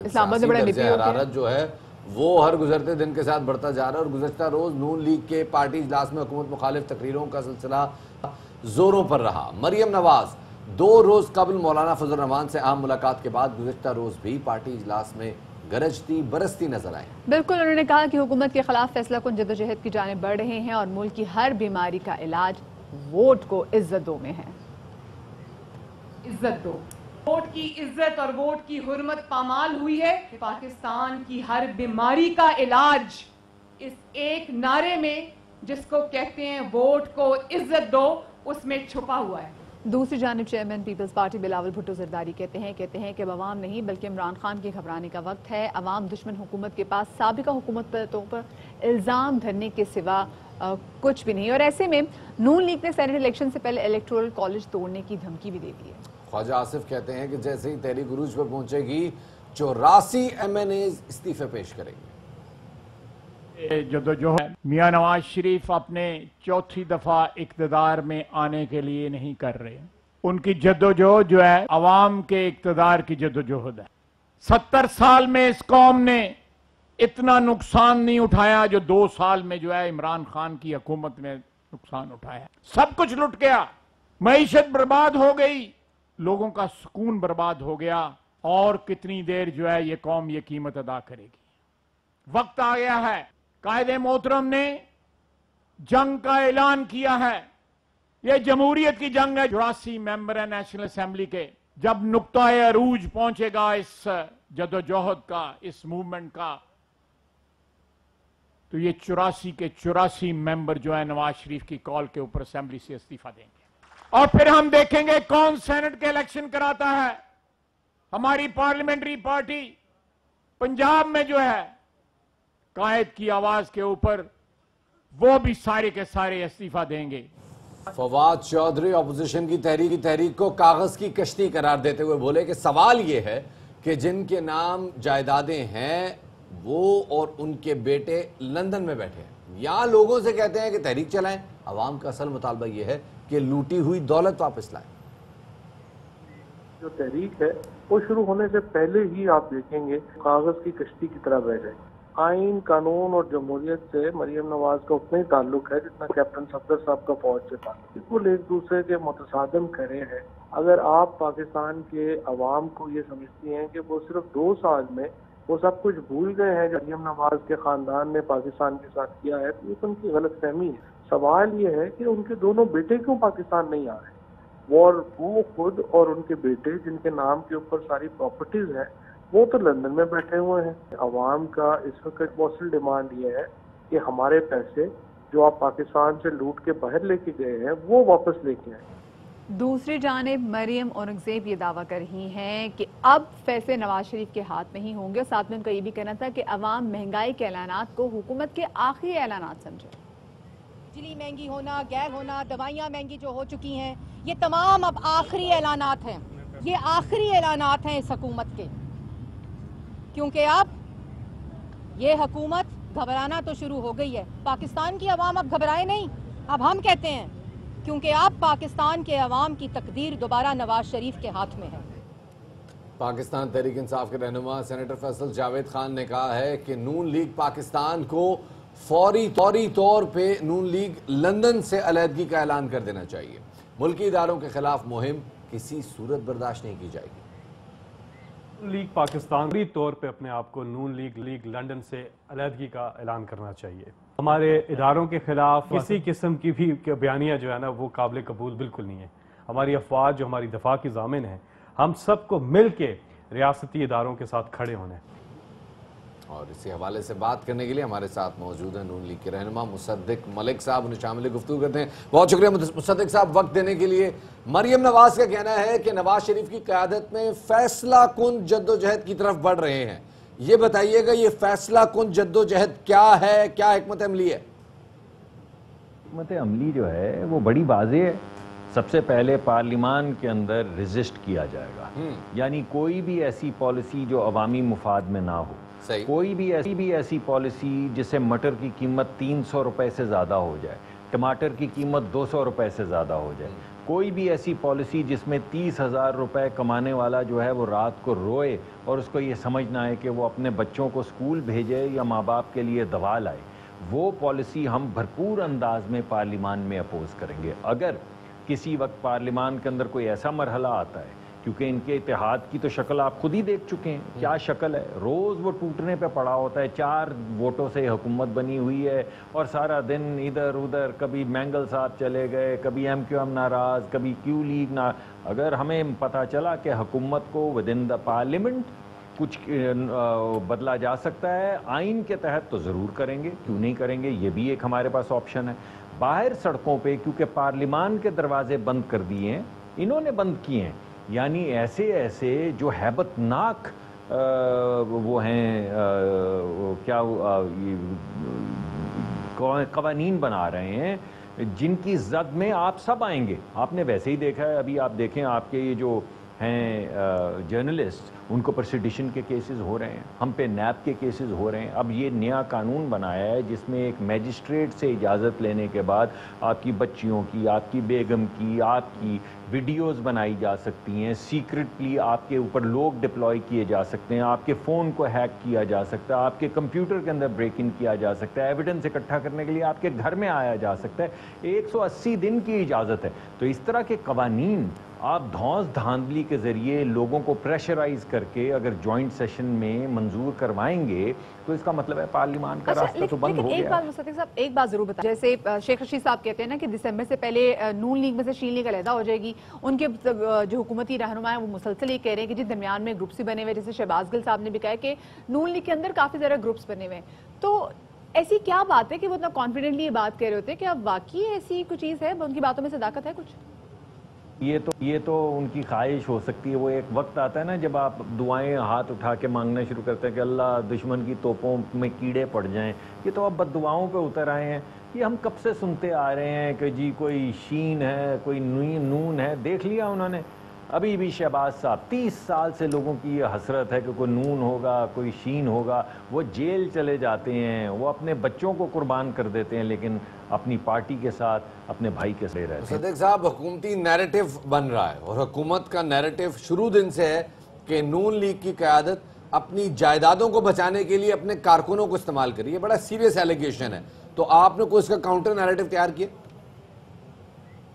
اسلام آباد میں درجہ حرارت جو ہے وہ ہر گزرتے دن کے ساتھ بڑھتا جا رہا ہے، اور گزشتہ روز نون لیگ کے پارٹی اجلاس میں حکومت مخالف تقریروں کا سلسلہ زوروں پر رہا۔ مریم نواز 2 روز قبل مولانا فضل الرحمان سے اہم ملاقات کے بعد گزشتہ روز بھی پارٹی اجلاس میں گرجتی برستی نظر آئیں۔ بالکل، انہوں نے کہا کہ حکومت کے خلاف فیصلہ کن جدوجہد کی جانب بڑھ رہے ہیں اور ملک کی ہر بیماری کا علاج ووٹ کو عزت دو میں ہے۔ عزت دو، ووٹ کی عزت اور ووٹ کی حرمت پامال ہوئی ہے۔ پاکستان کی ہر بیماری کا علاج اس ایک نعرے میں جس کو کہتے ہیں ووٹ کو عزت دو، اس میں چھپا ہوا ہے۔ دوسری جانب چیئرمین پیپلز پارٹی بلاول بھٹو زرداری کہتے ہیں کہ اب عوام نہیں بلکہ عمران خان کے گھبرانے کا وقت ہے۔ عوام دشمن حکومت کے پاس سابقہ حکومت پر الزام دھرنے کے سوا کچھ بھی نہیں، اور ایسے میں نون لیگ نے سینیٹ الیکشن سے پہلے الیکٹورل کالج توڑنے کی دھمکی بھی دے دی ہے۔ خواجہ آصف کہتے ہیں کہ جیسے ہی تحریک عروج پر پہنچے گی 84 MNAs استعفے پیش کریں گے۔ جدوجہد میاں نواز شریف اپنے 4تھی دفعہ اقتدار میں آنے کے لیے نہیں کر رہے، ان کی جدوجہد جو ہے عوام کے اقتدار کی جدوجہد ہے۔ 70 سال میں اس قوم نے اتنا نقصان نہیں اٹھایا جو 2 سال میں جو ہے عمران خان کی حکومت نے نقصان اٹھایا۔ سب کچھ لٹ گیا، معیشت برباد ہو گئی، لوگوں کا سکون برباد ہو گیا، اور کتنی دیر جو ہے یہ قوم یہ قیمت ادا کرے گی۔ وقت آ گیا ہے، قائد محترم نے جنگ کا اعلان کیا ہے، یہ جمہوریت کی جنگ ہے۔ 84 ممبر ہیں نیشنل اسمبلی کے، جب نقطہ عروج پہنچے گا اس جدوجہد کا، اس موومنٹ کا، تو یہ 84 کے 84 ممبر جو ہے نواز شریف کی کال کے اوپر اسمبلی سے استعفیٰ دیں گے، اور پھر ہم دیکھیں گے کون سینٹ کے الیکشن کراتا ہے۔ ہماری پارلیمنٹری پارٹی پنجاب میں جو ہے قائد کی آواز کے اوپر، وہ بھی سارے کے سارے استعفیٰ دیں گے۔ فواد چودھری اپوزیشن کی تحریک کو کاغذ کی کشتی قرار دیتے ہوئے بولے کہ سوال یہ ہے کہ جن کے نام جائیدادیں ہیں وہ اور ان کے بیٹے لندن میں بیٹھے ہیں، یہاں لوگوں سے کہتے ہیں کہ تحریک چلائیں۔ عوام کا اصل مطالبہ یہ ہے کہ لوٹی ہوئی دولت واپس لائیں۔ جو تحریک ہے وہ شروع ہونے سے پہلے ہی آپ دیکھیں گے کاغذ کی کشتی کی طرح بہ گئے۔ آئین، قانون اور جمہوریت سے مریم نواز کا اتنا ہی تعلق ہے جتنا کیپٹن صفدر صاحب کا فوج سے تعلق۔ بالکل ایک دوسرے کے متصادم کھڑے ہیں۔ اگر آپ پاکستان کے عوام کو یہ سمجھتی ہیں کہ وہ صرف 2 سال میں وہ سب کچھ بھول گئے ہیں جو مریم نواز کے خاندان نے پاکستان کے ساتھ کیا ہے، تو یہ ان کی غلط فہمی ہے۔ سوال یہ ہے کہ ان کے دونوں بیٹے کیوں پاکستان نہیں آ رہے؟ وہ خود اور ان کے بیٹے جن کے نام کے اوپر ساری پراپرٹیز ہیں وہ تو لندن میں بیٹھے ہوئے ہیں۔ عوام کا اس وقت موصل ڈیمانڈ یہ ہے کہ ہمارے پیسے جو آپ پاکستان سے لوٹ کے باہر لے کے گئے ہیں وہ واپس لے کے آئیں۔ دوسری جانب مریم اورنگزیب یہ دعویٰ کر رہی ہیں کہ اب فیصلے نواز شریف کے ہاتھ میں ہی ہوں گے، اور ساتھ میں ان کا یہ بھی کہنا تھا کہ عوام مہنگائی کے اعلانات کو حکومت کے آخری اعلانات سمجھے۔ بجلی مہنگی ہونا، گیس ہونا، دوائیاں مہنگی جو ہو چکی ہیں، یہ تمام اب آخری اعلانات ہیں، یہ آخری اعلانات ہیں اس حکومت کے، کیونکہ اب یہ حکومت گھبرانا تو شروع ہو گئی ہے۔ پاکستان کی عوام اب گھبرائے نہیں، اب ہم کہتے ہیں، کیونکہ اب پاکستان کے عوام کی تقدیر دوبارہ نواز شریف کے ہاتھ میں ہے۔ پاکستان تحریک انصاف کے رہنما سینیٹر فیصل جاوید خان نے کہا ہے کہ نون لیگ پاکستان کو فوری طور پہ نون لیگ لندن سے علیحدگی کا اعلان کر دینا چاہیے۔ ملکی اداروں کے خلاف مہم کسی صورت برداشت نہیں کی جائے گی۔ نون لیگ پاکستان فوری طور پہ اپنے آپ کو نون لیگ لندن سے علیحدگی کا اعلان کرنا چاہیے۔ ہمارے اداروں کے خلاف کسی قسم کی بھی بیانیہ جو ہے نا وہ قابل قبول بالکل نہیں ہے۔ ہماری افواج جو ہماری دفاع کی ضامن ہیں، ہم سب کو مل کے ریاستی اداروں کے ساتھ کھڑے ہونے۔ اور اسی حوالے سے بات کرنے کے لیے ہمارے ساتھ موجود ہیں نون لیگ کے رہنما مصدق ملک صاحب، انہیں شامل گفتگو کرتے ہیں۔ بہت شکریہ مصدق صاحب وقت دینے کے لیے۔ مریم نواز کا کہنا ہے کہ نواز شریف کی قیادت میں فیصلہ کن جدوجہد کی طرف بڑھ رہے ہیں، یہ بتائیے گا یہ فیصلہ کن جدوجہد کیا ہے، کیا حکمت عملی ہے؟ حکمت عملی جو ہے وہ بڑی واضح ہے۔ سب سے پہلے پارلیمان کے اندر ریزسٹ کیا جائے گا، یعنی کوئی بھی ایسی پالیسی جو عوامی مفاد میں نہ ہو، کوئی بھی ایسی پالیسی جسے مٹر کی قیمت 300 روپے سے زیادہ ہو جائے، ٹماٹر کی قیمت 200 روپے سے زیادہ ہو جائے، کوئی بھی ایسی پالیسی جس میں 30,000 روپے کمانے والا جو ہے وہ رات کو روئے اور اس کو یہ سمجھنا ہے کہ وہ اپنے بچوں کو اسکول بھیجے یا ماں باپ کے لیے دوا لائے، وہ پالیسی ہم بھرپور انداز میں پارلیمان میں اپوز کریں گے۔ اگر کسی وقت پارلیمان کے اندر کوئی ایسا مرحلہ آتا ہے، کیونکہ ان کے اتحاد کی تو شکل آپ خود ہی دیکھ چکے ہیں، کیا شکل ہے، روز وہ ٹوٹنے پہ پڑا ہوتا ہے، 4 ووٹوں سے حکومت بنی ہوئی ہے اور سارا دن ادھر ادھر، کبھی مینگل صاحب چلے گئے، کبھی ایم کیو ایم ناراض، کبھی کیو لیگ اگر ہمیں پتہ چلا کہ حکومت کو ود ان دا پارلیمنٹ کچھ بدلا جا سکتا ہے آئین کے تحت، تو ضرور کریں گے، کیوں نہیں کریں گے، یہ بھی ایک ہمارے پاس آپشن ہے۔ باہر سڑکوں پہ کیونکہ پارلیمان کے دروازے بند کر دیے ہیں، انہوں نے بند کیے ہیں، یعنی ایسے جو ہیبت ناک وہ ہیں کیا قوانین بنا رہے ہیں جن کی زد میں آپ سب آئیں گے۔ آپ نے ویسے ہی دیکھا ہے، ابھی آپ دیکھیں آپ کے یہ جو ہیں جرنلسٹ، ان کو پر سیڈیشن کے کیسز ہو رہے ہیں، ہم پہ نیب کے کیسز ہو رہے ہیں۔ اب یہ نیا قانون بنایا ہے جس میں ایک میجسٹریٹ سے اجازت لینے کے بعد آپ کی بچیوں کی، آپ کی بیگم کی، آپ کی ویڈیوز بنائی جا سکتی ہیں، سیکرٹلی آپ کے اوپر لوگ ڈپلوائے کیے جا سکتے ہیں، آپ کے فون کو ہیک کیا جا سکتا ہے، آپ کے کمپیوٹر کے اندر بریک ان کیا جا سکتا ہے، ایویڈنس اکٹھا کرنے کے لیے آپ کے گھر میں آیا جا سکتا ہے۔ 180 دن کی اجازت ہے۔ تو اس طرح کے قوانین آپ دھونس دھاندلی کے ذریعے لوگوں کو پریشرائز کر کے اگر جوائنٹ سیشن میں منظور کروائیں گے تو اس کا مطلب ہے پارلیمان کا راستہ تو بند ہو گیا۔ ایک بات مصدق صاحب، ایک بات ضرور بتائیں، جیسے شیخ رشید صاحب کہتے ہیں نا کہ دسمبر سے پہلے نون لیگ میں سے شین لیگ علیحدہ ہو جائے گی، ان کے جو حکومتی رہنما ہیں وہ مسلسل یہ کہہ رہے ہیں کہ جی درمیان میں گروپس ہی بنے ہوئے، جیسے شہباز گل صاحب نے بھی کہا کہ نون لیگ کے اندر کافی زیادہ گروپس بنے ہوئے ہیں۔ تو ایسی کیا بات ہے کہ وہ اتنا کانفیڈنٹلی یہ بات کہہ رہے ہوتے ہیں کہ اب واقعی ایسی کوئی چیز ہے، ان کی باتوں میں صداقت ہے کچھ؟ یہ تو ان کی خواہش ہو سکتی ہے۔ وہ ایک وقت آتا ہے نا جب آپ دعائیں ہاتھ اٹھا کے مانگنا شروع کرتے ہیں کہ اللہ دشمن کی توپوں میں کیڑے پڑ جائیں، یہ تو اب بد دعاؤں پہ اتر آئے ہیں۔ یہ ہم کب سے سنتے آ رہے ہیں کہ جی کوئی شین ہے، کوئی نون ہے، دیکھ لیا انہوں نے۔ ابھی بھی شہباز صاحب 30 سال سے لوگوں کی یہ حسرت ہے کہ کوئی نون ہوگا، کوئی شین ہوگا، وہ جیل چلے جاتے ہیں، وہ اپنے بچوں کو قربان کر دیتے ہیں، لیکن اپنی پارٹی کے ساتھ اپنے بھائی کے ساتھ رہتے ہیں۔ صدیق صاحب، حکومتی نیریٹو بن رہا ہے اور حکومت کا نیریٹو شروع دن سے ہے کہ نون لیگ کی قیادت اپنی جائیدادوں کو بچانے کے لیے اپنے کارکنوں کو استعمال کری ہے۔ بڑا سیریس ایلیگیشن ہے، تو آپ نے کوئی اس کا کاؤنٹر نیریٹو تیار کیا؟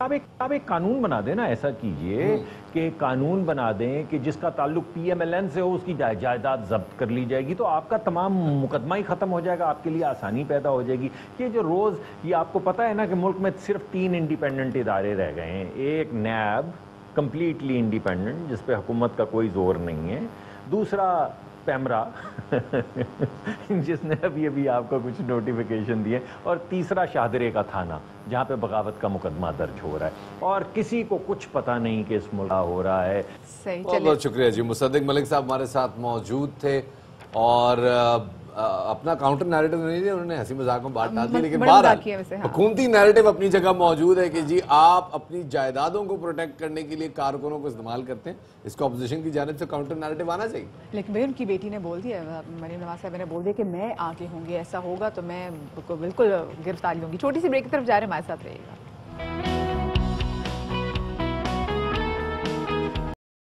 آپ ایک قانون بنا دیں نا، ایسا کیجئے کہ قانون بنا دیں کہ جس کا تعلق پی ایم ایل این سے ہو اس کی جائیداد ضبط کر لی جائے گی، تو آپ کا تمام مقدمہ ہی ختم ہو جائے گا، آپ کے لیے آسانی پیدا ہو جائے گی۔ یہ جو روز یہ آپ کو پتا ہے نا کہ ملک میں صرف 3 انڈیپینڈنٹ ادارے رہ گئے ہیں، ایک نیب کمپلیٹلی انڈیپینڈنٹ جس پہ حکومت کا کوئی زور نہیں ہے، دوسرا پیمرا جس نے ابھی آپ کو کچھ نوٹیفیکیشن دیے، اور تیسرا شاہدرے کا تھانہ جہاں پہ بغاوت کا مقدمہ درج ہو رہا ہے، اور کسی کو کچھ پتہ نہیں کہ اس ملک ہو رہا ہے۔ بہت بہت شکریہ جی۔ مصدق ملک صاحب ہمارے ساتھ موجود تھے اور اپنا کاؤنٹر نیریٹو نہیں دیا، انہوں نے ہنسی مذاق میں بات ڈال دی، لیکن بہرحال حکومتی نیریٹو اپنی جگہ موجود ہے کہ جی آپ اپنی جائیدادوں کو پروٹیکٹ کرنے کے لیے کارکنوں کو استعمال کرتے ہیں، اس کو اپوزیشن کی جانب سے کاؤنٹر نیریٹو آنا چاہیے۔ لیکن بھائی ان کی بیٹی نے بول دیا، مریم نواز صاحب نے بول دیا کہ میں آگے ہوں گی، ایسا ہوگا تو میں بالکل گرفتاری لوں گی۔ چھوٹی سی بریک کی طرف جا رہے ہیں، ہمارے ساتھ رہیے گا۔